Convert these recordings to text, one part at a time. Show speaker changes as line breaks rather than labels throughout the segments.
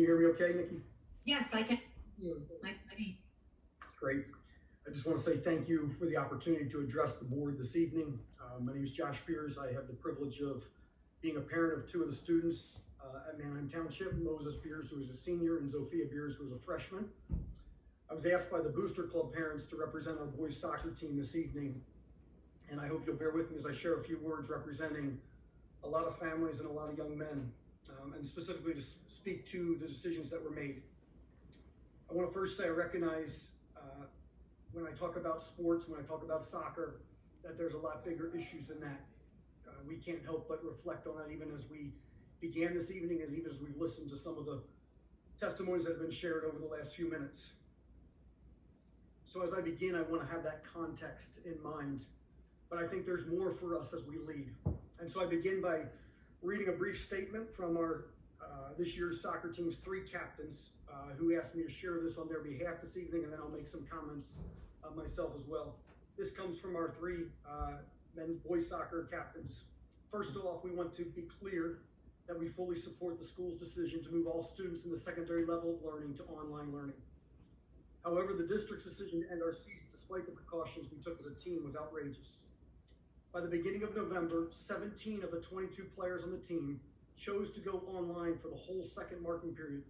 You hear me okay, Nikki?
Yes, I can.
Great. I just want to say thank you for the opportunity to address the board this evening. My name is Josh Beers. I have the privilege of being a parent of two of the students at Manheim Township, Moses Beers, who is a senior, and Zofia Beers, who is a freshman. I was asked by the Booster Club parents to represent our boys soccer team this evening, and I hope you'll bear with me as I share a few words representing a lot of families and a lot of young men, and specifically to speak to the decisions that were made. I want to first say I recognize when I talk about sports, when I talk about soccer, that there's a lot bigger issues than that. We can't help but reflect on that even as we began this evening and even as we listened to some of the testimonies that have been shared over the last few minutes. So as I begin, I want to have that context in mind, but I think there's more for us as we lead. And so I begin by reading a brief statement from our this year's soccer team's three captains who asked me to share this on their behalf this evening, and then I'll make some comments myself as well. This comes from our three boys soccer captains. First off, we want to be clear that we fully support the school's decision to move all students in the secondary level of learning to online learning. However, the district's decision to end our season, despite the precautions we took as a team, was outrageous. By the beginning of November, 17 of the 22 players on the team chose to go online for the whole second marking period,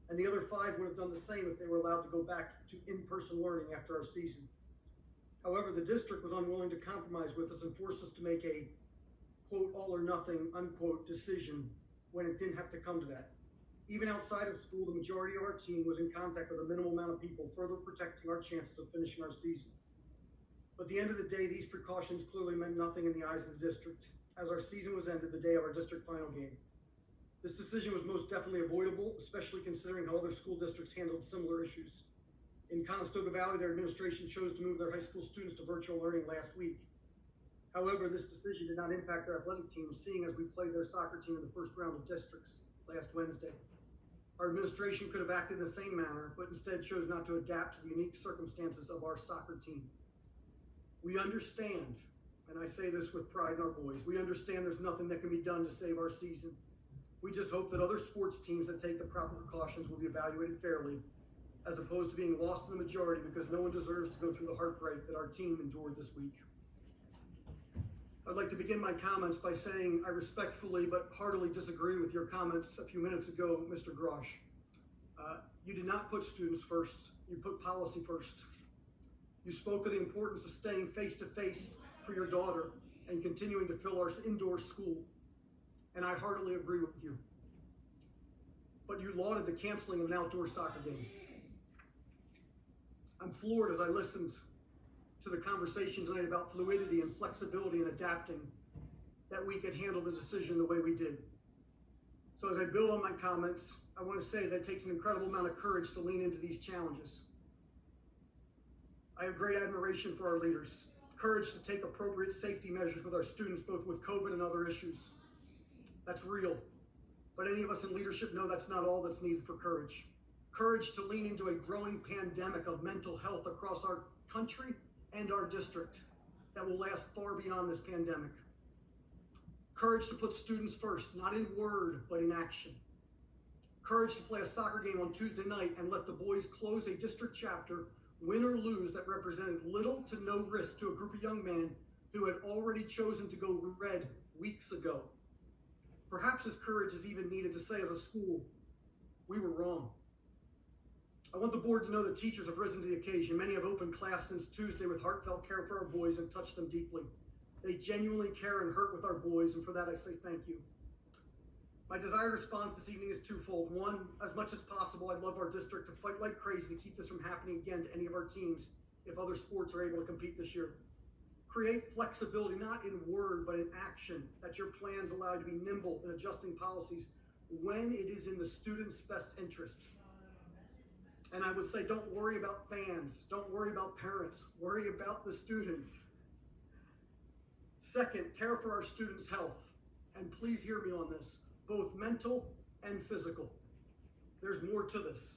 and the other 5 would have done the same if they were allowed to go back to in-person learning after our season. However, the district was unwilling to compromise with us and forced us to make a, quote, all or nothing, unquote, decision when it didn't have to come to that. Even outside of school, the majority of our team was in contact with a minimal amount of people, further protecting our chances of finishing our season. But at the end of the day, these precautions clearly meant nothing in the eyes of the district, as our season was ended the day of our district final game. This decision was most definitely avoidable, especially considering how other school districts handled similar issues. In Conestoga Valley, their administration chose to move their high school students to virtual learning last week. However, this decision did not impact our athletic team, seeing as we played their soccer team in the first round of districts last Wednesday. Our administration could have acted in the same manner, but instead chose not to adapt to the unique circumstances of our soccer team. We understand, and I say this with pride in our boys, we understand there's nothing that can be done to save our season. We just hope that other sports teams that take the proper precautions will be evaluated fairly, as opposed to being lost in the majority because no one deserves to go through the heartbreak that our team endured this week. I'd like to begin my comments by saying I respectfully but heartily disagree with your comments a few minutes ago, Mr. Grosh. You did not put students first, you put policy first. You spoke of the importance of staying face-to-face for your daughter and continuing to fill our indoor school, and I heartily agree with you. But you lauded the canceling of an outdoor soccer game. I'm floored as I listened to the conversation tonight about fluidity and flexibility and adapting, that we could handle the decision the way we did. So as I build on my comments, I want to say that it takes an incredible amount of courage to lean into these challenges. I have great admiration for our leaders, courage to take appropriate safety measures with our students, both with COVID and other issues. That's real. But any of us in leadership know that's not all that's needed for courage. Courage to lean into a growing pandemic of mental health across our country and our district that will last far beyond this pandemic. Courage to put students first, not in word, but in action. Courage to play a soccer game on Tuesday night and let the boys close a district chapter, win or lose, that represented little to no risk to a group of young men who had already chosen to go red weeks ago. Perhaps this courage is even needed to say as a school, we were wrong. I want the board to know that teachers have risen to the occasion. Many have opened class since Tuesday with heartfelt care for our boys and touched them deeply. They genuinely care and hurt with our boys, and for that I say thank you. My desired response this evening is twofold. One, as much as possible, I'd love our district to fight like crazy to keep this from happening again to any of our teams if other sports are able to compete this year. Create flexibility, not in word, but in action, that your plans allow you to be nimble in adjusting policies when it is in the student's best interest. And I would say, don't worry about fans, don't worry about parents, worry about the students. Second, care for our students' health. And please hear me on this, both mental and physical. There's more to this.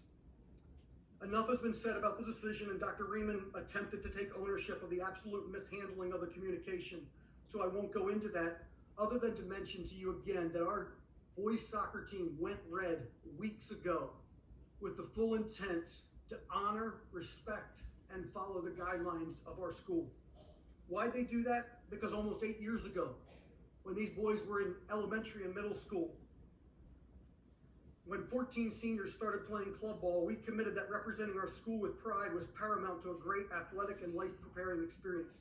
Enough has been said about the decision, and Dr. Riemann attempted to take ownership of the absolute mishandling of the communication. So I won't go into that, other than to mention to you again that our boys soccer team went red weeks ago with the full intent to honor, respect, and follow the guidelines of our school. Why'd they do that? Because almost 8 years ago, when these boys were in elementary and middle school, when 14 seniors started playing club ball, we committed that representing our school with pride was paramount to a great athletic and life-preparing experience.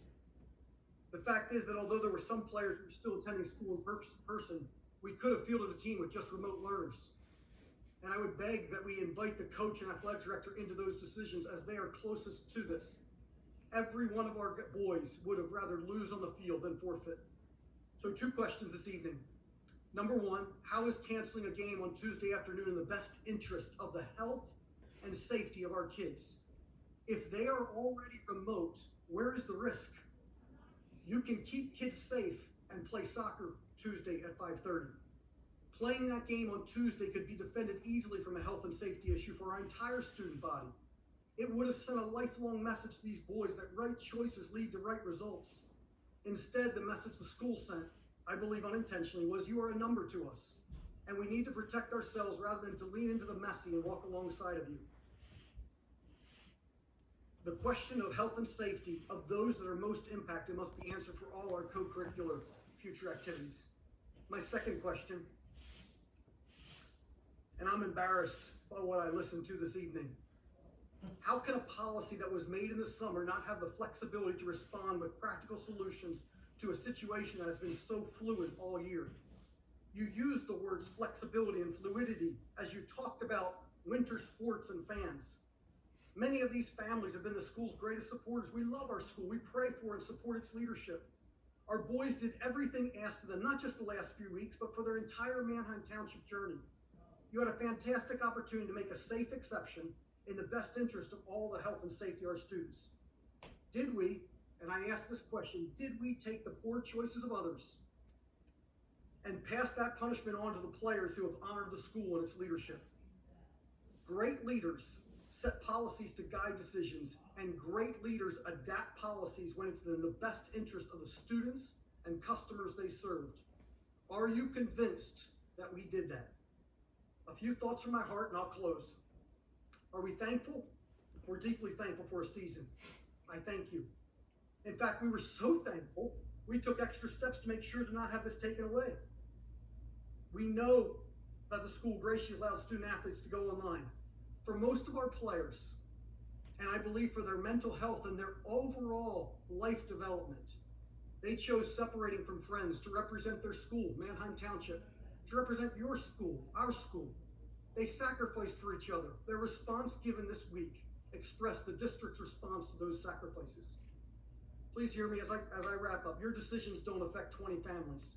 The fact is that although there were some players who were still attending school in person, we could have fielded a team with just remote learners. And I would beg that we invite the coach and athletic director into those decisions as they are closest to this. Every one of our boys would have rather lose on the field than forfeit. So 2 questions this evening. Number 1, how is canceling a game on Tuesday afternoon in the best interest of the health and safety of our kids? If they are already remote, where is the risk? You can keep kids safe and play soccer Tuesday at 5:30. Playing that game on Tuesday could be defended easily from a health and safety issue for our entire student body. It would have sent a lifelong message to these boys that right choices lead to right results. Instead, the message the school sent, I believe unintentionally, was you are a number to us, and we need to protect ourselves rather than to lean into the messy and walk alongside of you. The question of health and safety of those that are most impacted must be answered for all our co-curricular future activities. My second question, and I'm embarrassed by what I listened to this evening. How can a policy that was made in the summer not have the flexibility to respond with practical solutions to a situation that has been so fluid all year? You used the words flexibility and fluidity as you talked about winter sports and fans. Many of these families have been the school's greatest supporters. We love our school. We pray for and support its leadership. Our boys did everything asked of them, not just the last few weeks, but for their entire Manheim Township journey. You had a fantastic opportunity to make a safe exception in the best interest of all the health and safety of our students. Did we, and I ask this question, did we take the poor choices of others and pass that punishment on to the players who have honored the school and its leadership? Great leaders set policies to guide decisions, and great leaders adapt policies when it's in the best interest of the students and customers they served. Are you convinced that we did that? A few thoughts from my heart and I'll close. Are we thankful? We're deeply thankful for a season. I thank you. In fact, we were so thankful, we took extra steps to make sure to not have this taken away. We know that the school graciously allowed student athletes to go online. For most of our players, and I believe for their mental health and their overall life development, they chose separating from friends to represent their school, Manheim Township, to represent your school, our school. They sacrificed for each other. Their response given this week expressed the district's response to those sacrifices. Please hear me as I wrap up. Your decisions don't affect 20 families.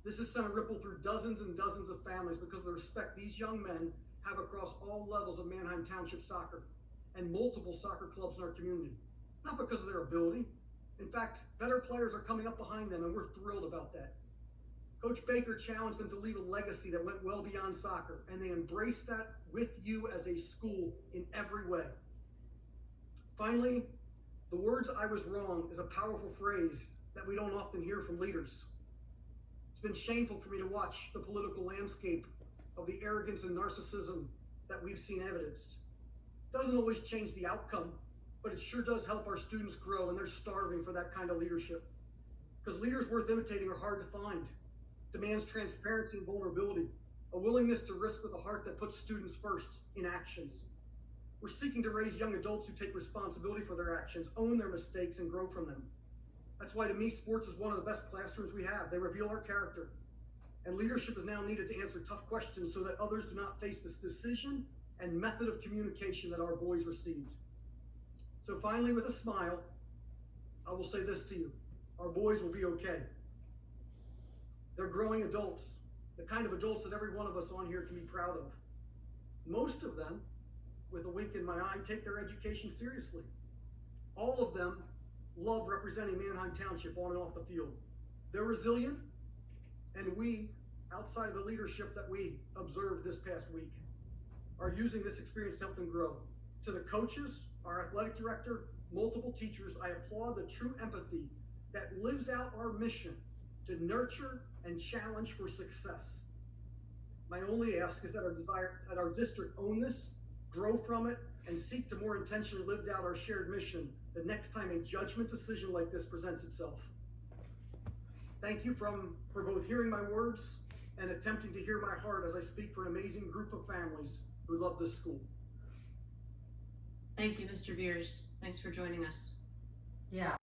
This has sent a ripple through dozens and dozens of families because of the respect these young men have across all levels of Manheim Township soccer and multiple soccer clubs in our community. Not because of their ability. In fact, better players are coming up behind them and we're thrilled about that. Coach Baker challenged them to leave a legacy that went well beyond soccer, and they embraced that with you as a school in every way. Finally, the words "I was wrong" is a powerful phrase that we don't often hear from leaders. It's been shameful for me to watch the political landscape of the arrogance and narcissism that we've seen evidenced. It doesn't always change the outcome, but it sure does help our students grow, and they're starving for that kind of leadership. Because leaders worth imitating are hard to find. Demands transparency and vulnerability, a willingness to risk with a heart that puts students first in actions. We're seeking to raise young adults who take responsibility for their actions, own their mistakes, and grow from them. That's why to me, sports is one of the best classrooms we have. They reveal our character. And leadership is now needed to answer tough questions so that others do not face this decision and method of communication that our boys received. So finally, with a smile, I will say this to you. Our boys will be okay. They're growing adults, the kind of adults that every one of us on here can be proud of. Most of them, with a wink in my eye, take their education seriously. All of them love representing Manheim Township on and off the field. They're resilient, and we, outside of the leadership that we observed this past week, are using this experience to help them grow. To the coaches, our athletic director, multiple teachers, I applaud the true empathy that lives out our mission to nurture and challenge for success. My only ask is that our district own this, grow from it, and seek to more intentionally live out our shared mission the next time a judgment decision like this presents itself. Thank you for both hearing my words and attempting to hear my heart as I speak for an amazing group of families who love this school.
Thank you, Mr. Beers. Thanks for joining us.
Yeah.